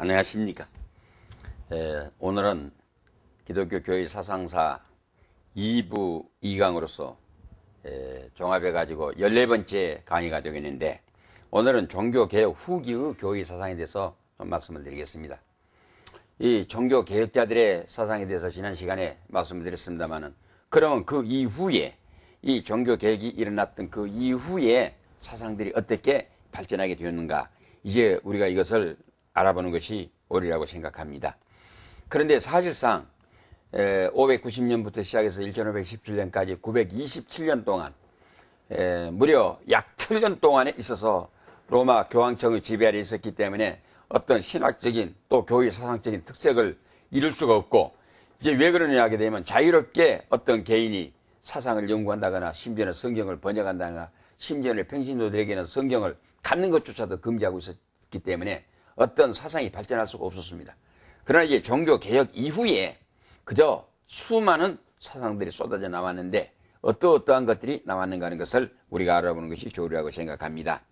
안녕하십니까. 오늘은 기독교 교회 사상사 2부 2강으로서 종합해가지고 14번째 강의가 되겠는데, 오늘은 종교개혁 후기의 교회 사상에 대해서 좀 말씀을 드리겠습니다. 이 종교개혁자들의 사상에 대해서 지난 시간에 말씀을 드렸습니다만은, 그러면 그 이후에 이 종교개혁이 일어났던 그 이후에 사상들이 어떻게 발전하게 되었는가, 이제 우리가 이것을 알아보는 것이 옳으라고 생각합니다. 그런데 사실상 590년부터 시작해서 1517년까지 927년 동안 무려 약 7년 동안에 있어서 로마 교황청의 지배 아래 있었기 때문에 어떤 신학적인 또 교회 사상적인 특색을 이룰 수가 없고, 이제 왜 그러냐 하게 되면 자유롭게 어떤 개인이 사상을 연구한다거나 심지어는 성경을 번역한다거나 심지어는 평신도들에게는 성경을 갖는 것조차도 금지하고 있었기 때문에 어떤 사상이 발전할 수가 없었습니다. 그러나 이제 종교개혁 이후에 그저 수많은 사상들이 쏟아져 나왔는데 어떠한 것들이 나왔는가 하는 것을 우리가 알아보는 것이 좋으리라고 생각합니다.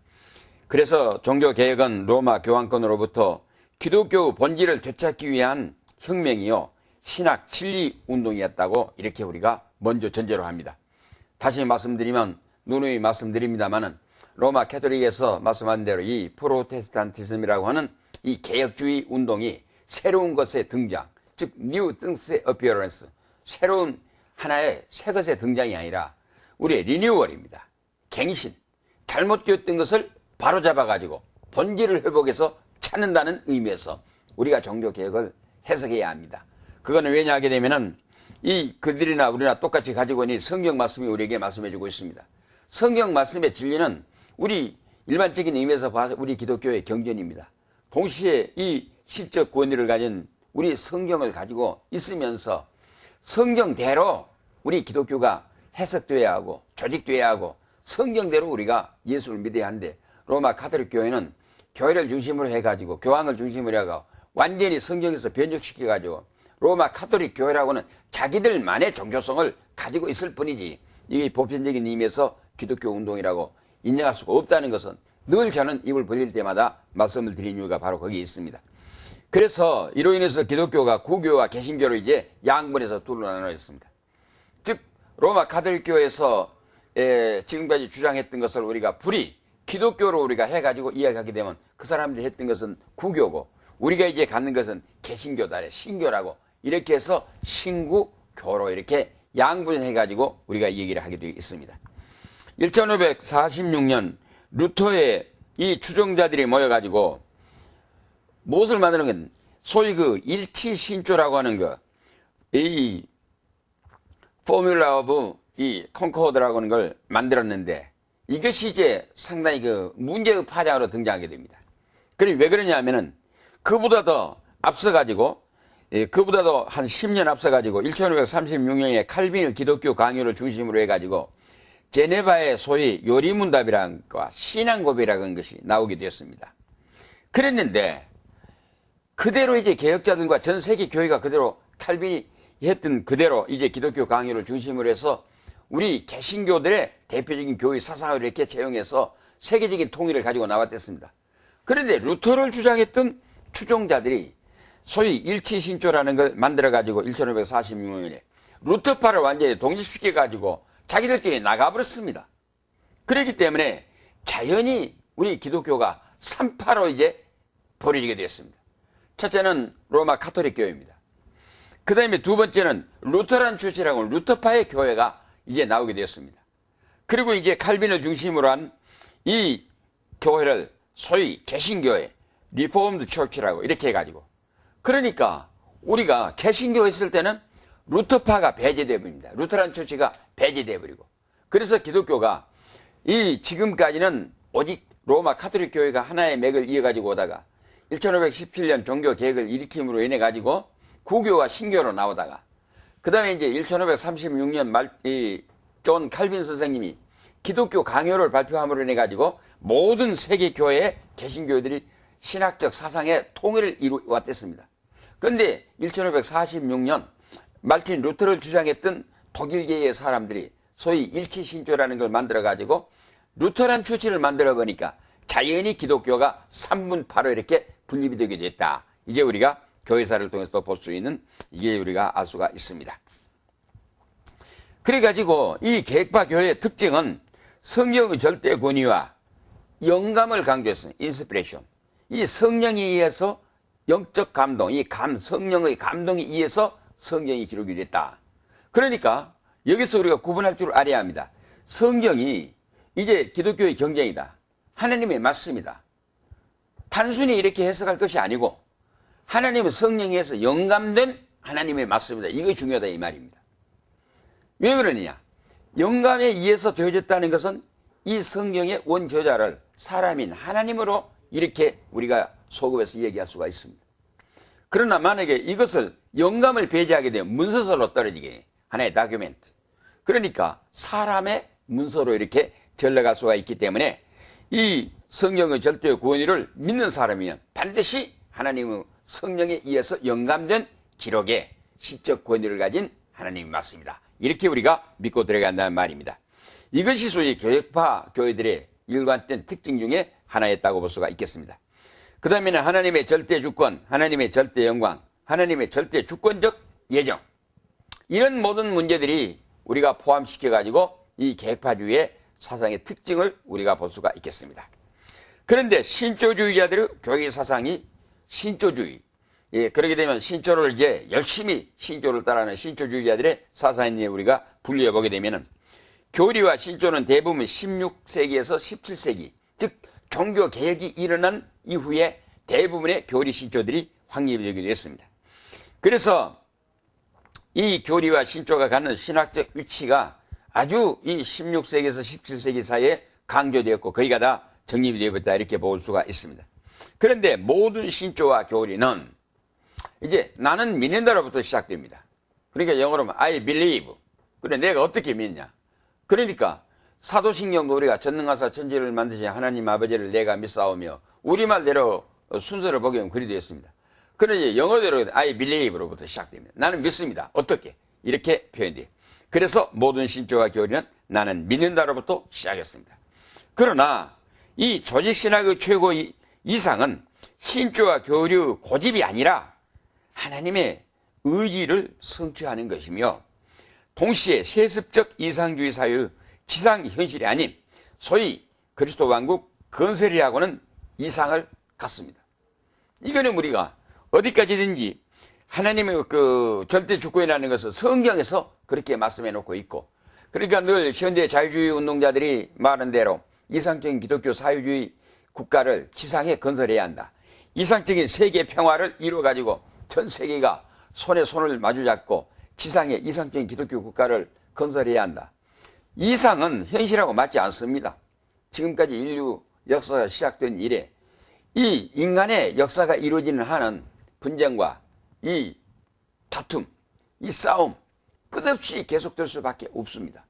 그래서 종교개혁은 로마 교황권으로부터 기독교 본질을 되찾기 위한 혁명이요, 신학 진리 운동이었다고 이렇게 우리가 먼저 전제로 합니다. 다시 말씀드리면, 누누이 말씀드립니다만은, 로마 캐톨릭에서 말씀한 대로 이 프로테스탄티즘이라고 하는 이 개혁주의 운동이 새로운 것의 등장, 즉 new things appearance, 새로운 하나의 새 것의 등장이 아니라 우리의 리뉴얼입니다. 갱신, 잘못되었던 것을 바로잡아가지고 본질을 회복해서 찾는다는 의미에서 우리가 종교개혁을 해석해야 합니다. 그거는 왜냐 하게 되면은 이 그들이나 우리나 똑같이 가지고 있는 성경 말씀이 우리에게 말씀해주고 있습니다. 성경 말씀의 진리는 우리 일반적인 의미에서 봐서 우리 기독교의 경전입니다. 동시에 이 실적 권위를 가진 우리 성경을 가지고 있으면서 성경대로 우리 기독교가 해석되어야 하고 조직되어야 하고 성경대로 우리가 예수를 믿어야 하는데, 로마 가톨릭 교회는 교회를 중심으로 해가지고 교황을 중심으로 해가지고 완전히 성경에서 변적시켜가지고 로마 가톨릭 교회라고는 자기들만의 종교성을 가지고 있을 뿐이지, 이게 보편적인 의미에서 기독교 운동이라고 인정할 수가 없다는 것은 늘 저는 입을 벌릴 때마다 말씀을 드린 이유가 바로 거기에 있습니다. 그래서 이로 인해서 기독교가 구교와 개신교로 이제 양분해서 둘로 나눠 있습니다. 즉 로마 가톨릭 교회에서 지금까지 주장했던 것을 우리가 불이 기독교로 우리가 해가지고 이야기하게 되면 그 사람들이 했던 것은 구교고, 우리가 이제 갖는 것은 개신교다, 신교라고 이렇게 해서 신구교로 이렇게 양분해가지고 우리가 얘기를 하게 되어 있습니다. 1546년 루터의 이 추종자들이 모여가지고 무엇을 만드는 건 소위 그 일치신조라고 하는 거, 이 포뮬라 오브 이 콘코드라고 하는 걸 만들었는데, 이것이 이제 상당히 그 문제의 파장으로 등장하게 됩니다. 그리고 왜 그러냐 하면은 그보다 더 앞서가지고, 그보다도 한 10년 앞서가지고 1536년에 칼빈의 기독교 강요를 중심으로 해가지고 제네바의 소위 요리문답이라는 것과 신앙고백이라는 것이 나오게 되었습니다. 그랬는데 그대로 이제 개혁자들과 전 세계 교회가 그대로 칼빈이 했던 그대로 이제 기독교 강요를 중심으로 해서 우리 개신교들의 대표적인 교회 사상을 이렇게 채용해서 세계적인 통일을 가지고 나왔댔습니다. 그런데 루터를 주장했던 추종자들이 소위 일치신조라는 걸 만들어가지고 1546년에 루터파를 완전히 독립시켜가지고 자기들끼리 나가버렸습니다. 그렇기 때문에 자연히 우리 기독교가 3파로 이제 버려지게 되었습니다. 첫째는 로마 가톨릭 교회입니다. 그 다음에 두 번째는 루터란 추치라고 하는 루터파의 교회가 이제 나오게 되었습니다. 그리고 이제 칼빈을 중심으로 한 이 교회를 소위 개신교회, 리포엄드 처치라고 이렇게 해가지고, 그러니까 우리가 개신교 했을 때는 루터파가 배제되어 버립니다. 루터란 처치가 배제되어 버리고, 그래서 기독교가 이 지금까지는 오직 로마 가톨릭 교회가 하나의 맥을 이어가지고 오다가 1517년 종교개혁을 일으킴으로 인해 가지고 구교와 신교로 나오다가, 그 다음에 이제 1536년 말 존 칼빈 선생님이 기독교 강요를 발표함으로 인해 가지고 모든 세계 교회의 개신교회들이 신학적 사상의 통일을 이루어왔댔습니다. 그런데 1546년 말틴 루터를 주장했던 독일계의 사람들이 소위 일치신조라는 걸 만들어가지고 루터란 추치를 만들어 보니까 자연히 기독교가 3분파로 이렇게 분립이 되게 됐다. 이제 우리가 교회사를 통해서 볼 수 있는 이게 우리가 알 수가 있습니다. 그래가지고 이 계획파 교회의 특징은 성령의 절대 권위와 영감을 강조했습니다. 인스피레이션. 이 성령에 의해서 영적 감동, 성령의 감동에 의해서 성경이 기록이 됐다. 그러니까 여기서 우리가 구분할 줄 알아야 합니다. 성경이 이제 기독교의 경쟁이다. 하나님의 말씀이다. 단순히 이렇게 해석할 것이 아니고 하나님의 성령에서 영감된 하나님의 말씀이다. 이거 중요하다 이 말입니다. 왜 그러느냐? 영감에 의해서 되어졌다는 것은 이 성경의 원저자를 사람인 하나님으로 이렇게 우리가 소급해서 얘기할 수가 있습니다. 그러나 만약에 이것을 영감을 배제하게 되면 문서설로 떨어지게 하나의 다큐멘트. 그러니까 사람의 문서로 이렇게 전락할 수가 있기 때문에 이 성경의 절대 권위를 믿는 사람이면 반드시 하나님의 성령에 의해서 영감된 기록의 시적 권위를 가진 하나님의 말씀이다. 이렇게 우리가 믿고 들어간다는 말입니다. 이것이 소위 교역파 교회들의 일관된 특징 중에 하나였다고 볼 수가 있겠습니다. 그 다음에는 하나님의 절대 주권, 하나님의 절대 영광, 하나님의 절대 주권적 예정. 이런 모든 문제들이 우리가 포함시켜가지고 이 계획파주의의 사상의 특징을 우리가 볼 수가 있겠습니다. 그런데 신조주의자들의 교회 사상이 신조주의. 예, 그렇게 되면 신조를 이제 열심히 신조를 따라하는 신조주의자들의 사상에 우리가 분류해보게 되면은 교리와 신조는 대부분 16세기에서 17세기, 즉 종교 개혁이 일어난 이후에 대부분의 교리 신조들이 확립되기도 했습니다. 그래서 이 교리와 신조가 갖는 신학적 위치가 아주 이 16세기에서 17세기 사이에 강조되었고 거기가 다 정립이 되었다 이렇게 볼 수가 있습니다. 그런데 모든 신조와 교리는 이제 나는 믿는다로부터 시작됩니다. 그러니까 영어로 하면 I believe. 그래 내가 어떻게 믿냐? 그러니까 사도신경도 우리가 전능하사 천지를 만드신 하나님 아버지를 내가 믿사오며 우리말대로 순서를 보게 하면 그리 되어 있습니다. 그런데 영어대로 I believe로부터 시작됩니다. 나는 믿습니다. 어떻게? 이렇게 표현돼요. 그래서 모든 신조와 교리는 나는 믿는다로부터 시작했습니다. 그러나 이 조직신학의 최고 이상은 신조와 교류 고집이 아니라 하나님의 의지를 성취하는 것이며 동시에 세습적 이상주의 사회의 지상 현실이 아닌 소위 그리스도 왕국 건설이라고는 이상을 갖습니다. 이거는 우리가 어디까지든지 하나님의 그 절대 주권이라는 것을 성경에서 그렇게 말씀해 놓고 있고, 그러니까 늘 현대 자유주의 운동자들이 말한 대로 이상적인 기독교 사회주의 국가를 지상에 건설해야 한다. 이상적인 세계 평화를 이루어가지고 전 세계가 손에 손을 마주잡고 지상에 이상적인 기독교 국가를 건설해야 한다. 이상은 현실하고 맞지 않습니다. 지금까지 인류 역사가 시작된 이래 이 인간의 역사가 이루어지는 한은 분쟁과 이 다툼, 이 싸움 끝없이 계속될 수밖에 없습니다.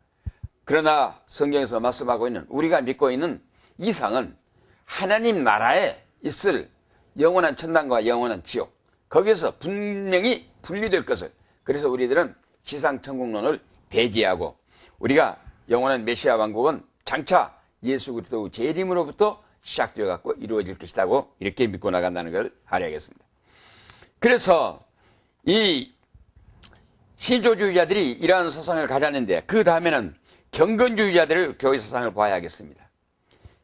그러나 성경에서 말씀하고 있는 우리가 믿고 있는 이상은 하나님 나라에 있을 영원한 천당과 영원한 지옥, 거기에서 분명히 분리될 것을, 그래서 우리들은 지상천국론을 배제하고 우리가 영원한 메시아 왕국은 장차 예수 그리스도 재림으로부터 시작되어 갖고 이루어질 것이라고 이렇게 믿고 나간다는 걸 알아야겠습니다. 그래서 이 신조주의자들이 이러한 사상을 가졌는데 그 다음에는 경건주의자들의 교회 사상을 봐야 하겠습니다.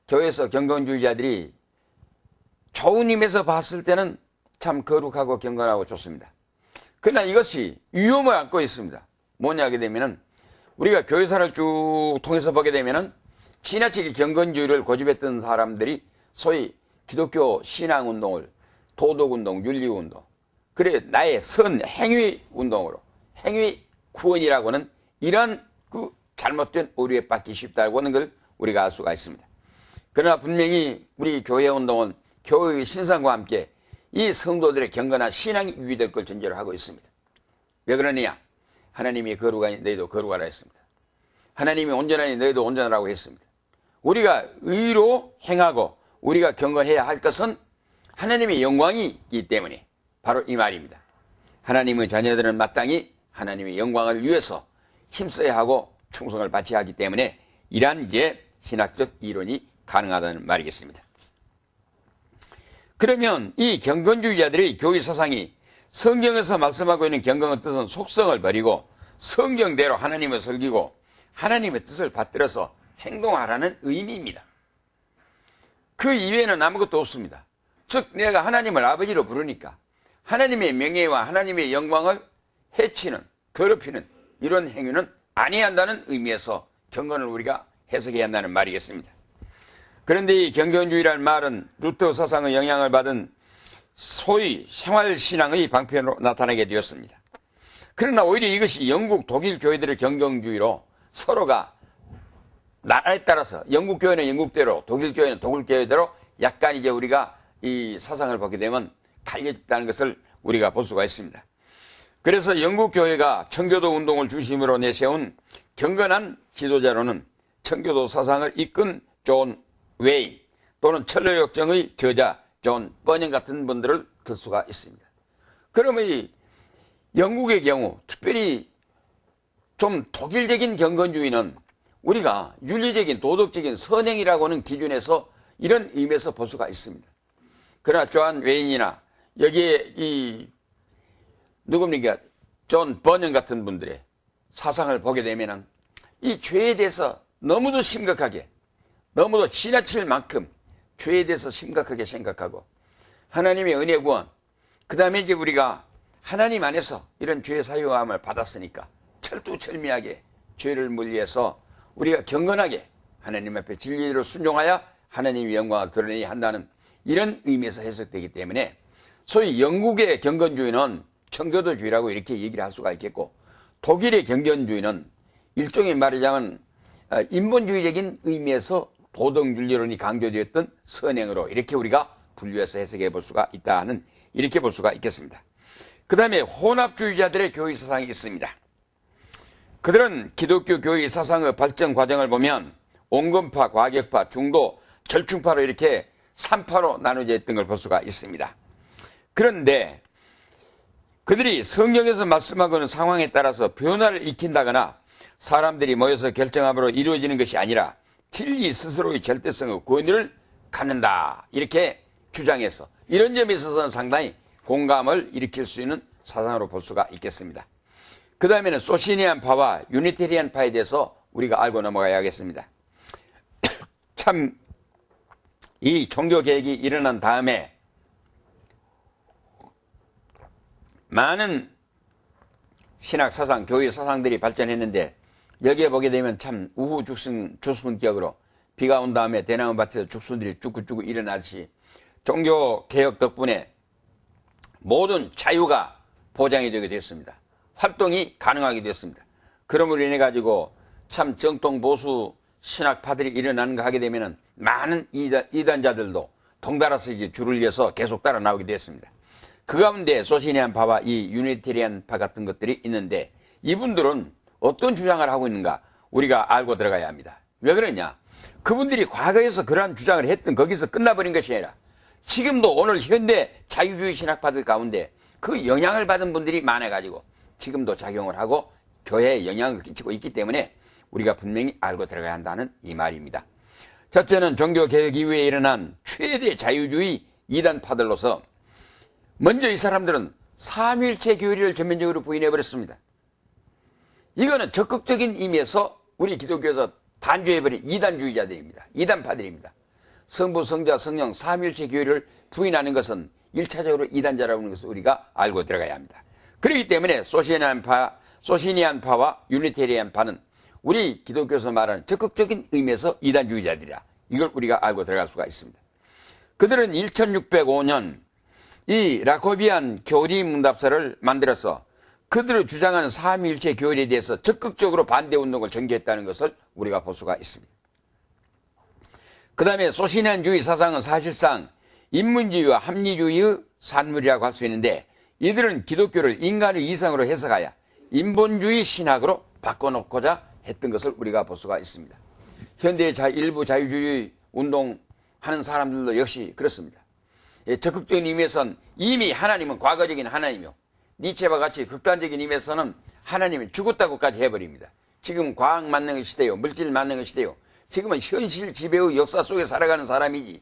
교회에서 경건주의자들이 좋은 힘에서 봤을 때는 참 거룩하고 경건하고 좋습니다. 그러나 이것이 위험을 안고 있습니다. 뭐냐 하게 되면은 우리가 교회사를 쭉 통해서 보게 되면은 지나치게 경건주의를 고집했던 사람들이 소위 기독교 신앙운동을 도덕운동, 윤리운동, 그래 나의 선 행위운동으로 행위 구원이라고는 이런 그 잘못된 오류에 빠지기 쉽다고 하는 걸 우리가 알 수가 있습니다. 그러나 분명히 우리 교회운동은 교회의 신상과 함께 이 성도들의 경건한 신앙이 유지될 걸 전제로 하고 있습니다. 왜 그러느냐? 하나님이 거룩하니 너희도 거룩하라 했습니다. 하나님이 온전하니 너희도 온전하라고 했습니다. 우리가 의로 행하고 우리가 경건해야 할 것은 하나님의 영광이 있기 때문에 바로 이 말입니다. 하나님의 자녀들은 마땅히 하나님의 영광을 위해서 힘써야 하고 충성을 바쳐야 하기 때문에 이러한 이제 신학적 이론이 가능하다는 말이겠습니다. 그러면 이 경건주의자들의 교회 사상이 성경에서 말씀하고 있는 경건의 뜻은 속성을 버리고 성경대로 하나님을 섬기고 하나님의 뜻을 받들어서 행동하라는 의미입니다. 그 이외에는 아무것도 없습니다. 즉 내가 하나님을 아버지로 부르니까 하나님의 명예와 하나님의 영광을 해치는, 더럽히는 이런 행위는 아니해야 한다는 의미에서 경건을 우리가 해석해야 한다는 말이겠습니다. 그런데 이 경건주의라는 말은 루터 사상의 영향을 받은 소위 생활신앙의 방편으로 나타나게 되었습니다. 그러나 오히려 이것이 영국, 독일 교회들의 경건주의로 서로가 나라에 따라서 영국 교회는 영국대로, 독일 교회는 독일 교회대로 약간 이제 우리가 이 사상을 보게 되면 갈려졌다는 것을 우리가 볼 수가 있습니다. 그래서 영국 교회가 청교도 운동을 중심으로 내세운 경건한 지도자로는 청교도 사상을 이끈 존 웨인 또는 철로역정의 저자 존 버년 같은 분들을 들 수가 있습니다. 그러면 이 영국의 경우 특별히 좀 독일적인 경건주의는 우리가 윤리적인 도덕적인 선행이라고 하는 기준에서 이런 의미에서 볼 수가 있습니다. 그러나 존 웨인이나 여기에 이 누굽니까 존 버년 같은 분들의 사상을 보게 되면은 이 죄에 대해서 너무도 심각하게, 너무도 지나칠 만큼 죄에 대해서 심각하게 생각하고 하나님의 은혜 구원, 그 다음에 이제 우리가 하나님 안에서 이런 죄의 사유함을 받았으니까 철두철미하게 죄를 물리해서 우리가 경건하게 하나님 앞에 진리대로 순종하여 하나님의 영광을 드러내야 한다는 이런 의미에서 해석되기 때문에 소위 영국의 경건주의는 청교도주의라고 이렇게 얘기를 할 수가 있겠고 독일의 경건주의는 일종의 말하자면 인본주의적인 의미에서 도덕윤리론이 강조되었던 선행으로 이렇게 우리가 분류해서 해석해 볼 수가 있다 하는 이렇게 볼 수가 있겠습니다. 그 다음에 혼합주의자들의 교회 사상이 있습니다. 그들은 기독교 교회 사상의 발전 과정을 보면 온건파, 과격파, 중도, 절충파로 이렇게 3파로 나눠져 있던 걸 볼 수가 있습니다. 그런데 그들이 성경에서 말씀하고 있는 상황에 따라서 변화를 익힌다거나 사람들이 모여서 결정함으로 이루어지는 것이 아니라 진리 스스로의 절대성의 권위를 갖는다 이렇게 주장해서 이런 점에 있어서는 상당히 공감을 일으킬 수 있는 사상으로 볼 수가 있겠습니다. 그 다음에는 소시니안파와 유니테리안파에 대해서 우리가 알고 넘어가야겠습니다. 참 이 종교개혁이 일어난 다음에 많은 신학사상, 교회사상들이 발전했는데 여기에 보게 되면 참 우후죽순격으로 비가 온 다음에 대나무밭에서 죽순들이 쭈꾸쭈꾸 일어나듯이 종교개혁 덕분에 모든 자유가 보장이 되게 됐습니다. 활동이 가능하게 됐습니다. 그러므로 인해 가지고 참 정통 보수 신학파들이 일어나는 거 하게 되면은 많은 이단자들도 덩달아서 이제 줄을 이어서 계속 따라 나오게 됐습니다. 그 가운데 소시니안파와 이 유니테리안파 같은 것들이 있는데 이분들은 어떤 주장을 하고 있는가 우리가 알고 들어가야 합니다. 왜 그러냐? 그분들이 과거에서 그러한 주장을 했던 거기서 끝나버린 것이 아니라 지금도 오늘 현대 자유주의 신학파들 가운데 그 영향을 받은 분들이 많아가지고 지금도 작용을 하고 교회에 영향을 끼치고 있기 때문에 우리가 분명히 알고 들어가야 한다는 이 말입니다. 첫째는 종교개혁 이후에 일어난 최대 자유주의 이단파들로서 먼저 이 사람들은 삼위일체 교리를 전면적으로 부인해버렸습니다. 이거는 적극적인 의미에서 우리 기독교에서 단죄해버린 이단주의자들입니다. 이단파들입니다. 성부, 성자, 성령 삼위일체 교리를 부인하는 것은 1차적으로 이단자라고 하는 것을 우리가 알고 들어가야 합니다. 그렇기 때문에 소시니안파와 유니테리안파는 우리 기독교에서 말하는 적극적인 의미에서 이단주의자들이라 이걸 우리가 알고 들어갈 수가 있습니다. 그들은 1605년 이 라코비안 교리문답서를 만들어서 그들을 주장하는 삼위일체 교리에 대해서 적극적으로 반대운동을 전개했다는 것을 우리가 볼 수가 있습니다. 그 다음에 소시니안주의 사상은 사실상 인문주의와 합리주의의 산물이라고 할 수 있는데 이들은 기독교를 인간의 이상으로 해석하여 인본주의 신학으로 바꿔놓고자 했던 것을 우리가 볼 수가 있습니다. 현대의 일부 자유주의 운동하는 사람들도 역시 그렇습니다. 적극적인 의미에서는 이미 하나님은 과거적인 하나님이요. 니체와 같이 극단적인 의미에서는 하나님이 죽었다고까지 해버립니다. 지금 과학 만능의 시대요. 물질 만능의 시대요. 지금은 현실 지배의 역사 속에 살아가는 사람이지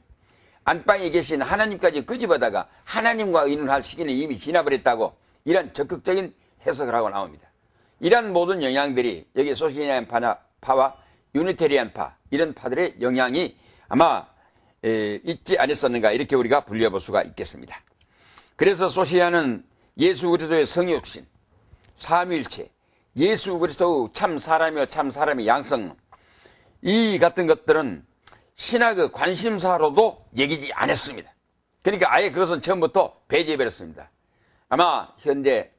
안방에 계신 하나님까지 끄집어다가 하나님과 의논할 시기는 이미 지나버렸다고 이런 적극적인 해석을 하고 나옵니다. 이러한 모든 영향들이 여기 소시니안 파와 유니테리안 파 이런 파들의 영향이 아마 있지 않았었는가 이렇게 우리가 분류해 볼 수가 있겠습니다. 그래서 소시아는 예수 그리스도의 성육신, 삼위일체, 예수 그리스도의 참 사람이요 참 사람의 양성 이 같은 것들은 신학의 관심사로도 여기지 않았습니다. 그러니까 아예 그것은 처음부터 배제해버렸습니다. 아마 현대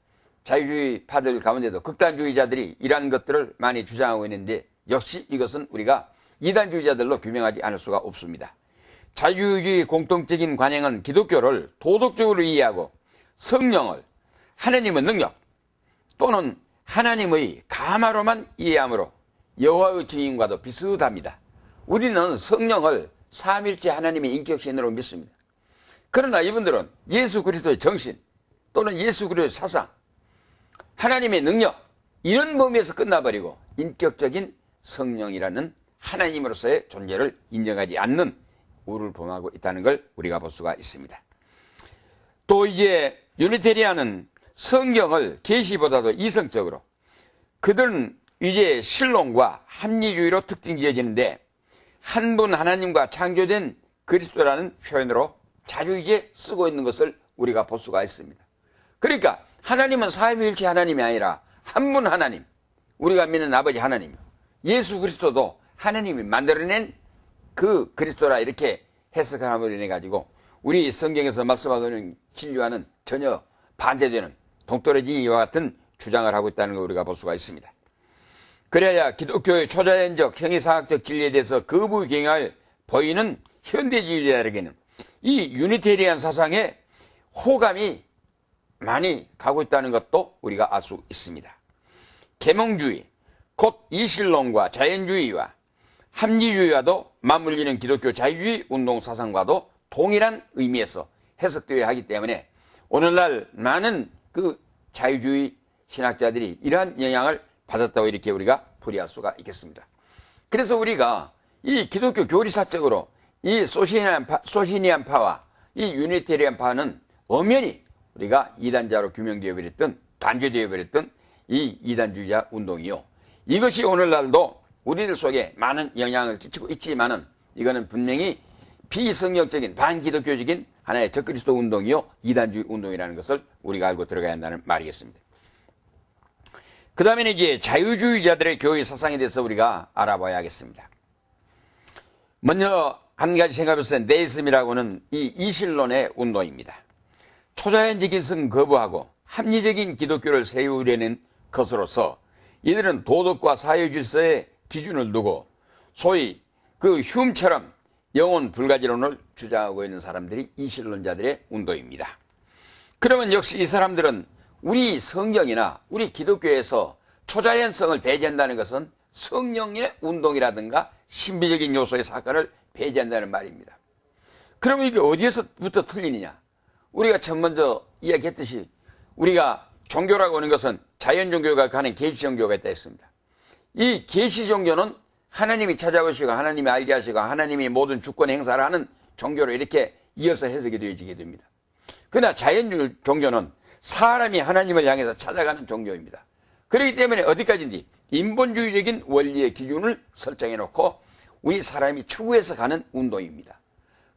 자유주의 파들 가운데도 극단주의자들이 이러한 것들을 많이 주장하고 있는데 역시 이것은 우리가 이단주의자들로 규명하지 않을 수가 없습니다. 자유주의 공통적인 관행은 기독교를 도덕적으로 이해하고 성령을 하나님의 능력 또는 하나님의 가마로만 이해하므로 여호와의 증인과도 비슷합니다. 우리는 성령을 삼일째 하나님의 인격신으로 믿습니다. 그러나 이분들은 예수 그리스도의 정신 또는 예수 그리스도의 사상, 하나님의 능력 이런 범위에서 끝나버리고 인격적인 성령이라는 하나님으로서의 존재를 인정하지 않는 우를 범하고 있다는 걸 우리가 볼 수가 있습니다. 또 이제 유니테리안은 성경을 계시보다도 이성적으로 그들은 이제 신론과 합리주의로 특징 지어지는데 한 분 하나님과 창조된 그리스도라는 표현으로 자주 이제 쓰고 있는 것을 우리가 볼 수가 있습니다. 그러니까 하나님은 삼위일체 하나님이 아니라 한 분 하나님, 우리가 믿는 아버지 하나님, 예수 그리스도도 하나님이 만들어낸 그 그리스도라 이렇게 해석함으로 인해 가지고 우리 성경에서 말씀하고 있는 진리와는 전혀 반대되는 동떨어지기와 같은 주장을 하고 있다는 걸 우리가 볼 수가 있습니다. 그래야 기독교의 초자연적 형이상학적 진리에 대해서 거부 경향을 보이는 현대주의자에게는 이 유니테리안 사상에 호감이 많이 가고 있다는 것도 우리가 알 수 있습니다. 계몽주의, 곧 이신론과 자연주의와 합리주의와도 맞물리는 기독교 자유주의 운동 사상과도 동일한 의미에서 해석되어야 하기 때문에 오늘날 많은 그 자유주의 신학자들이 이러한 영향을 받았다고 이렇게 우리가 풀이할 수가 있겠습니다. 그래서 우리가 이 기독교 교리사적으로 이 소시니안 파와 이 유니테리안 파는 엄연히 우리가 이단자로 규명되어 버렸던 단죄되어 버렸던 이 이단주의자 운동이요. 이것이 오늘날도 우리들 속에 많은 영향을 끼치고 있지만은 이거는 분명히 비성경적인 반기독교적인 하나의 적그리스도 운동이요. 이단주의 운동이라는 것을 우리가 알고 들어가야 한다는 말이겠습니다. 그 다음에는 이제 자유주의자들의 교회 사상에 대해서 우리가 알아봐야 하겠습니다. 먼저 한 가지 생각해보세요. 네이즘이라고는 이 이신론의 운동입니다. 초자연적인 성 거부하고 합리적인 기독교를 세우려는 것으로서 이들은 도덕과 사회질서의 기준을 두고 소위 그 휴엄처럼 영혼 불가지론을 주장하고 있는 사람들이 이신론자들의 운동입니다. 그러면 역시 이 사람들은 우리 성경이나 우리 기독교에서 초자연성을 배제한다는 것은 성령의 운동이라든가 신비적인 요소의 사건을 배제한다는 말입니다. 그러면 이게 어디에서부터 틀리느냐? 우리가 처음 먼저 이야기했듯이 우리가 종교라고 하는 것은 자연종교가 가는 계시종교가 있다 했습니다. 이 계시종교는 하나님이 찾아오시고 하나님이 알게 하시고 하나님이 모든 주권 행사를 하는 종교로 이렇게 이어서 해석이 되어지게 됩니다. 그러나 자연종교는 사람이 하나님을 향해서 찾아가는 종교입니다. 그렇기 때문에 어디까지인지 인본주의적인 원리의 기준을 설정해 놓고 우리 사람이 추구해서 가는 운동입니다.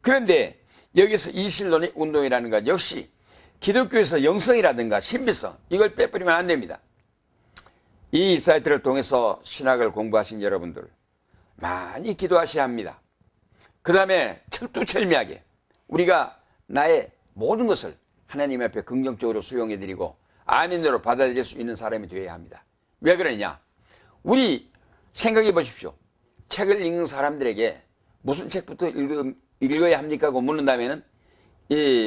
그런데 여기서 이신론의 운동이라는 것 역시 기독교에서 영성이라든가 신비성 이걸 빼버리면 안 됩니다. 이 사이트를 통해서 신학을 공부하신 여러분들 많이 기도하셔야 합니다. 그 다음에 철두철미하게 우리가 나의 모든 것을 하나님 앞에 긍정적으로 수용해드리고 아멘으로 받아들일 수 있는 사람이 되어야 합니다. 왜 그러냐? 우리 생각해 보십시오. 책을 읽는 사람들에게 무슨 책부터 읽어야 합니까? 고 묻는다면은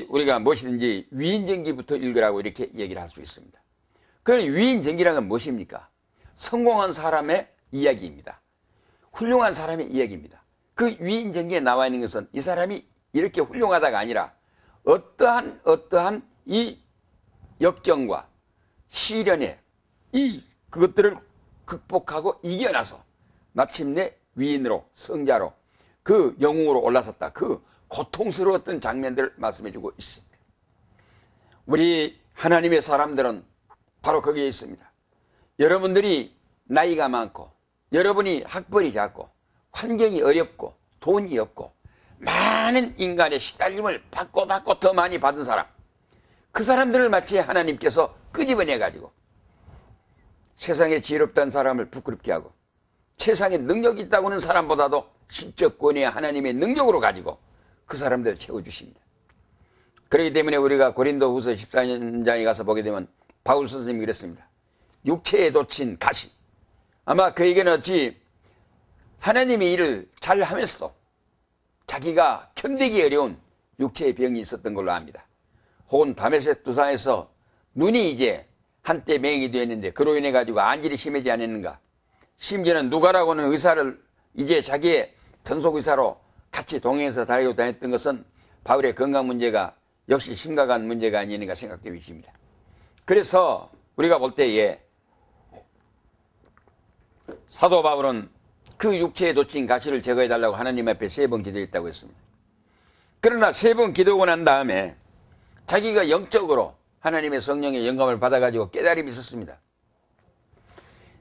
우리가 무엇이든지 위인전기부터 읽으라고 이렇게 얘기를 할 수 있습니다. 그 위인전기라는 건 무엇입니까? 성공한 사람의 이야기입니다. 훌륭한 사람의 이야기입니다. 그 위인전기에 나와 있는 것은 이 사람이 이렇게 훌륭하다가 아니라 어떠한 이 역경과 시련에 그것들을 극복하고 이겨나서 마침내 위인으로 성자로 그 영웅으로 올라섰다. 그 고통스러웠던 장면들을 말씀해주고 있습니다. 우리 하나님의 사람들은 바로 거기에 있습니다. 여러분들이 나이가 많고 여러분이 학벌이 작고 환경이 어렵고 돈이 없고 많은 인간의 시달림을 받고 더 많이 받은 사람, 그 사람들을 마치 하나님께서 끄집어내가지고 세상에 지혜롭다는 사람을 부끄럽게 하고 세상에 능력이 있다고 하는 사람보다도 신적 권위의 하나님의 능력으로 가지고 그 사람들을 채워주십니다. 그렇기 때문에 우리가 고린도후서 14장에 가서 보게 되면 바울 선생님이 그랬습니다. 육체에 돋친 가시. 아마 그에게는 어찌 하나님의 일을 잘 하면서도 자기가 견디기 어려운 육체의 병이 있었던 걸로 압니다. 혹은 다메섹 두상에서 눈이 이제 한때 맹이 되었는데 그로 인해 가지고 안질이 심해지지 않았는가. 심지어는 누가라고 하는 의사를 이제 자기의 전속 의사로 같이 동행해서 다니고 다녔던 것은 바울의 건강 문제가 역시 심각한 문제가 아니니까 생각되고 있습니다. 그래서 우리가 볼 때에 사도 바울은 그 육체에 돋친 가시를 제거해달라고 하나님 앞에 3번 기도했다고 했습니다. 그러나 3번 기도하고 난 다음에 자기가 영적으로 하나님의 성령의 영감을 받아가지고 깨달음이 있었습니다.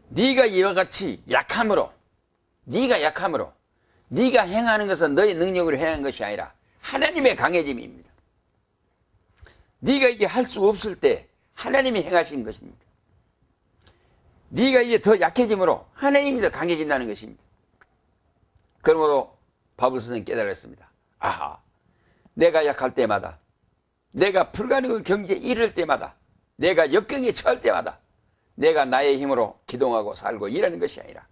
네가 이와 같이 약함으로 네가 행하는 것은 너의 능력으로 행한 것이 아니라 하나님의 강해짐입니다. 네가 이게 할 수 없을 때 하나님이 행하신 것입니다. 네가 이제 더 약해짐으로 하나님이 더 강해진다는 것입니다. 그러므로 바울 선생님 깨달았습니다. 아하, 내가 약할 때마다, 내가 불가능한 경지에 이를 때마다, 내가 역경에 처할 때마다 내가 나의 힘으로 기동하고 살고 일하는 것이 아니라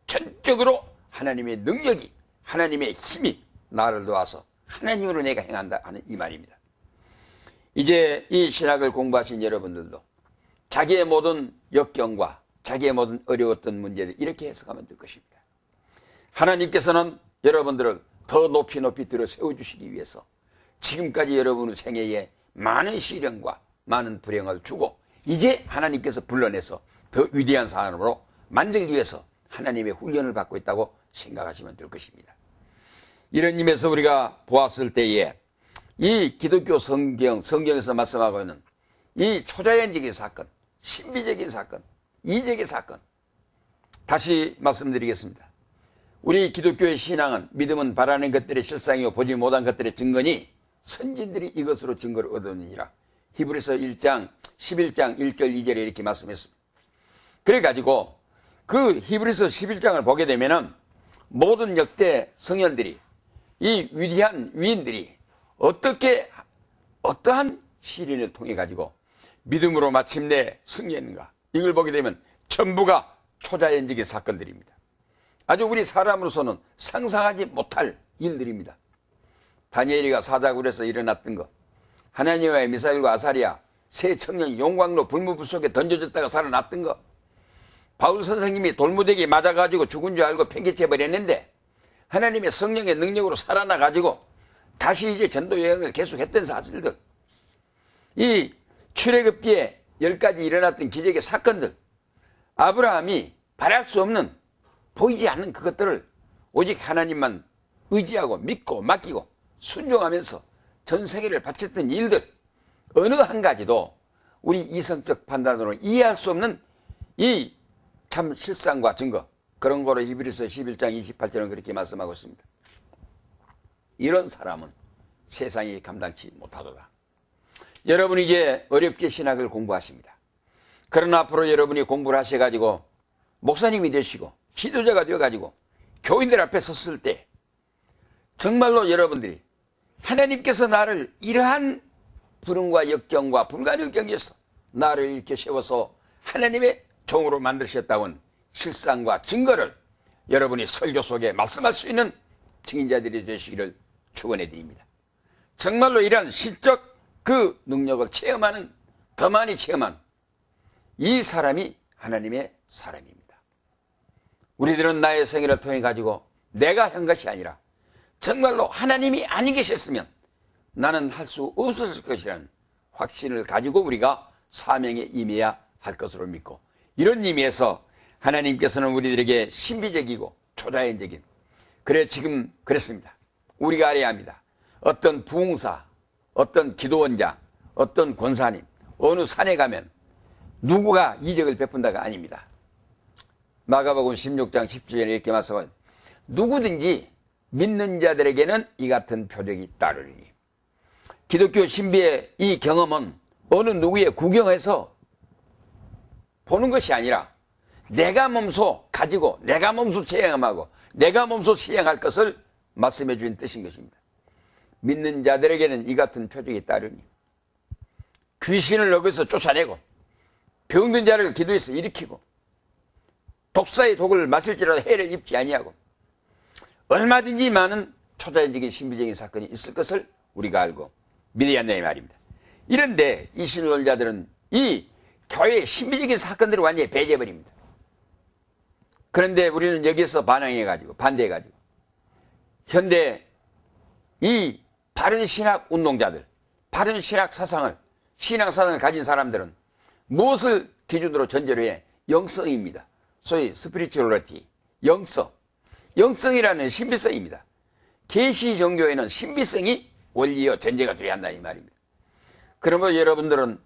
전적으로 하나님의 능력이, 하나님의 힘이 나를 도와서 하나님으로 내가 행한다 하는 이 말입니다. 이제 이 신학을 공부하신 여러분들도 자기의 모든 역경과 자기의 모든 어려웠던 문제를 이렇게 해석하면 될 것입니다. 하나님께서는 여러분들을 더 높이 들어 세워주시기 위해서 지금까지 여러분의 생애에 많은 시련과 많은 불행을 주고 이제 하나님께서 불러내서 더 위대한 사람으로 만들기 위해서 하나님의 훈련을 받고 있다고 생각하시면 될 것입니다. 이런 의미에서 우리가 보았을 때에 이 기독교 성경에서 말씀하고 있는 이 초자연적인 사건, 신비적인 사건, 이적의 사건, 다시 말씀드리겠습니다. 우리 기독교의 신앙은 믿음은 바라는 것들의 실상이요 보지 못한 것들의 증거니 선진들이 이것으로 증거를 얻었느니라. 히브리서 1장 11장 1절 2절에 이렇게 말씀했습니다. 그래가지고 그 히브리서 11장을 보게 되면은 모든 역대 성현들이 이 위대한 위인들이 어떠한 시련을 통해 가지고 믿음으로 마침내 승리했는가, 이걸 보게 되면 전부가 초자연적인 사건들입니다. 아주 우리 사람으로서는 상상하지 못할 일들입니다. 다니엘이가 사자굴에서 일어났던 것, 하나니아의 미사일과 아사리아 세 청년이 용광로 불무불 속에 던져졌다가 살아났던 것, 바울 선생님이 돌무대기에 맞아가지고 죽은 줄 알고 팽개쳐 버렸는데 하나님의 성령의 능력으로 살아나가지고 다시 이제 전도 여행을 계속했던 사실들, 이 출애굽기에 10가지 일어났던 기적의 사건들, 아브라함이 바랄 수 없는 보이지 않는 그것들을 오직 하나님만 의지하고 믿고 맡기고 순종하면서 전 세계를 바쳤던 일들, 어느 한 가지도 우리 이성적 판단으로 이해할 수 없는 이 참 실상과 증거, 그런 거로 히브리서 11장 28절은 그렇게 말씀하고 있습니다. 이런 사람은 세상이 감당치 못하도다. 여러분이 이제 어렵게 신학을 공부하십니다. 그러나 앞으로 여러분이 공부를 하셔가지고 목사님이 되시고 지도자가 되어가지고 교인들 앞에 섰을 때 정말로 여러분들이 하나님께서 나를 이러한 불운과 역경과 불가능 경지에서 나를 이렇게 세워서 하나님의 종으로 만드셨다는 실상과 증거를 여러분이 설교 속에 말씀할 수 있는 증인자들이 되시기를 축원해 드립니다. 정말로 이러한 실적 그 능력을 체험하는, 더 많이 체험한 이 사람이 하나님의 사람입니다. 우리들은 나의 생애를 통해 가지고 내가 한 것이 아니라 정말로 하나님이 아닌 계셨으면 나는 할 수 없었을 것이라는 확신을 가지고 우리가 사명에 임해야 할 것으로 믿고, 이런 의미에서 하나님께서는 우리들에게 신비적이고 초자연적인, 그래 지금 그랬습니다. 우리가 알아야 합니다. 어떤 부흥사, 어떤 기도원장, 어떤 권사님, 어느 산에 가면 누구가 이적을 베푼다가 아닙니다. 마가복음 16장 10절에 이렇게 말씀하죠. 누구든지 믿는 자들에게는 이 같은 표적이 따르리니. 기독교 신비의 이 경험은 어느 누구의 구경해서 보는 것이 아니라 내가 몸소 가지고 내가 몸소 체험하고 내가 몸소 시행할 것을 말씀해 주신 뜻인 것입니다. 믿는 자들에게는 이 같은 표적이 따르니. 귀신을 여기서 쫓아내고 병든 자를 기도해서 일으키고 독사의 독을 마실지라도 해를 입지 아니하고 얼마든지 많은 초자연적인 신비적인 사건이 있을 것을 우리가 알고 믿어야 한다 이 말입니다. 이런데 이 신론자들은 이 교회의 신비적인 사건들을 완전히 배제해버립니다. 그런데 우리는 여기에서 반항해가지고 반대해가지고 현대 이 바른 신학 운동자들, 바른 신학 사상을 신앙사상을 가진 사람들은 무엇을 기준으로 전제로 해? 영성입니다. 소위 스피리추얼리티, 영성. 영성이라는 신비성입니다. 계시 종교에는 신비성이 원리여 전제가 돼야 한다 이 말입니다. 그러면 여러분들은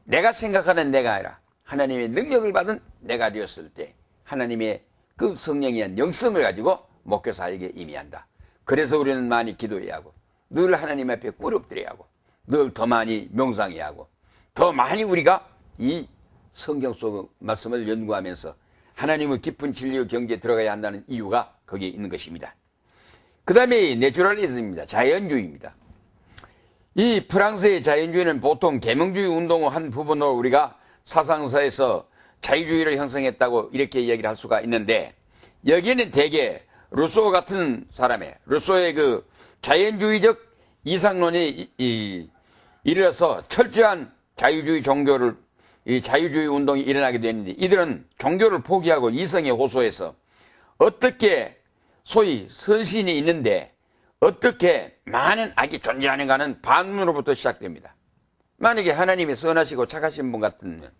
내가 생각하는 내가 아니라 하나님의 능력을 받은 내가 되었을 때 하나님의 그 성령이한 영성을 가지고 목회사에게 임의한다. 그래서 우리는 많이 기도해야 하고 늘 하나님 앞에 꿇 엎드려야 하고 늘 더 많이 명상해야 하고 더 많이 우리가 이 성경 속 말씀을 연구하면서 하나님의 깊은 진리의 경지에 들어가야 한다는 이유가 거기에 있는 것입니다. 그 다음에 내추럴리즘입니다. 자연주의입니다. 이 프랑스의 자연주의는 보통 계명주의 운동의 한 부분으로 우리가 사상사에서 자유주의를 형성했다고 이렇게 이야기를 할 수가 있는데 여기에는 대개 루소 같은 사람의 루소의 그 자연주의적 이상론이 이르러서 철저한 자유주의 종교를 이 자유주의 운동이 일어나게 되는데 이들은 종교를 포기하고 이성에 호소해서 어떻게 소위 선신이 있는데 어떻게 많은 악이 존재하는가는 반문으로부터 시작됩니다. 만약에 하나님이 선하시고 착하신 분 같으면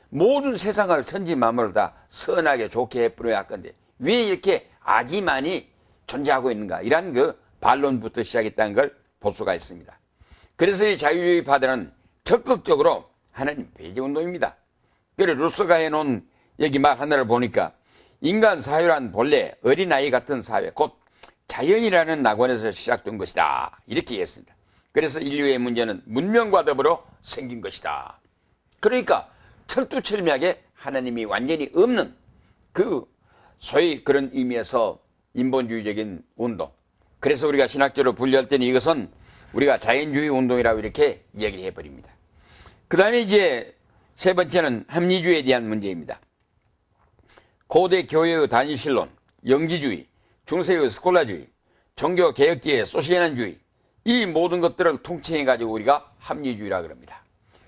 모든 세상을 천지 만물을 다 선하게 좋게 해뿌려야 할 건데 왜 이렇게 악이 많이 존재하고 있는가 이런 그 반론부터 시작했다는 걸 볼 수가 있습니다. 그래서 이 자유주의 파들은 적극적으로 하나님 배제 운동입니다. 그래서 루소가 해놓은 여기 말 하나를 보니까 인간 사회란 본래 어린아이 같은 사회 곧 자연이라는 낙원에서 시작된 것이다 이렇게 했습니다. 그래서 인류의 문제는 문명과 더불어 생긴 것이다. 그러니까 철두철미하게 하나님이 완전히 없는 그 소위 그런 의미에서 인본주의적인 운동. 그래서 우리가 신학적으로 분류할 때는 이것은 우리가 자연주의 운동이라고 이렇게 얘기를 해버립니다. 그 다음에 이제 세 번째는 합리주의에 대한 문제입니다. 고대 교회의 단일신론, 영지주의, 중세의 스콜라주의, 종교개혁기의 소시에난주의 이 모든 것들을 통칭해가지고 우리가 합리주의라고 합니다.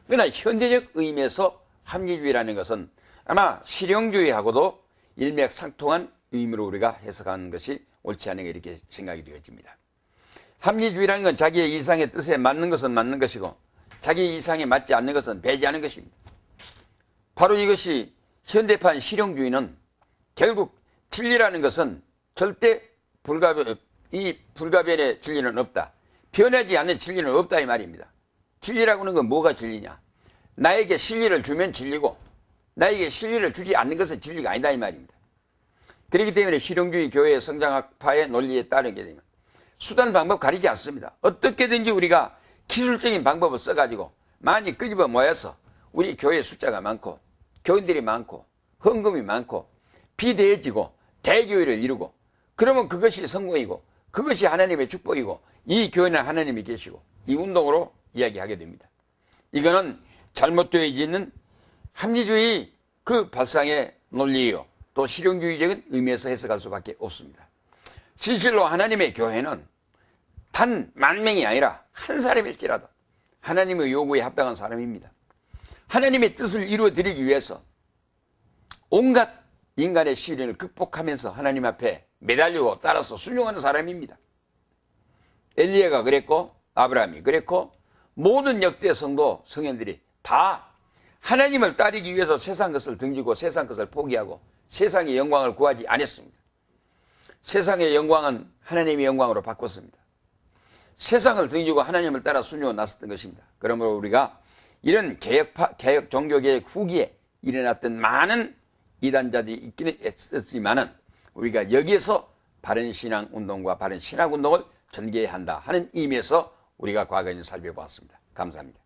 그러나 현대적 의미에서 합리주의라는 것은 아마 실용주의하고도 일맥상통한 의미로 우리가 해석하는 것이 옳지 않은가 이렇게 생각이 되어집니다. 합리주의라는 건 자기의 이상의 뜻에 맞는 것은 맞는 것이고 자기 이상에 맞지 않는 것은 배제하는 것입니다. 바로 이것이 현대판 실용주의는 결국 진리라는 것은 절대 불가변의 진리는 없다. 변하지 않는 진리는 없다 이 말입니다. 진리라고 하는 건 뭐가 진리냐? 나에게 진리를 주면 진리고 나에게 진리를 주지 않는 것은 진리가 아니다 이 말입니다. 그렇기 때문에 실용주의 교회의 성장학파의 논리에 따르게 되면 수단 방법 가리지 않습니다. 어떻게든지 우리가 기술적인 방법을 써가지고 많이 끄집어 모여서 우리 교회 숫자가 많고 교인들이 많고 헌금이 많고 비대해지고 대교회를 이루고 그러면 그것이 성공이고 그것이 하나님의 축복이고 이 교회는 하나님이 계시고 이 운동으로 이야기하게 됩니다. 이거는 잘못되어져 있는 합리주의 그 발상의 논리이요 또 실용주의적인 의미에서 해석할 수밖에 없습니다. 진실로 하나님의 교회는 단 10,000명이 아니라 한 사람일지라도 하나님의 요구에 합당한 사람입니다. 하나님의 뜻을 이루어드리기 위해서 온갖 인간의 시련을 극복하면서 하나님 앞에 매달리고 따라서 순종하는 사람입니다. 엘리야가 그랬고 아브라함이 그랬고 모든 역대 성도 성현들이 다 하나님을 따르기 위해서 세상 것을 등지고 세상 것을 포기하고 세상의 영광을 구하지 않았습니다. 세상의 영광은 하나님의 영광으로 바꿨습니다. 세상을 등지고 하나님을 따라 순종해 나섰던 것입니다. 그러므로 우리가 이런 개혁 종교개혁 후기에 일어났던 많은 이단자들이 있기는 했었지만은 우리가 여기에서 바른 신앙 운동과 바른 신학 운동을 전개해야 한다 하는 의미에서 우리가 과거에 살펴보았습니다. 감사합니다.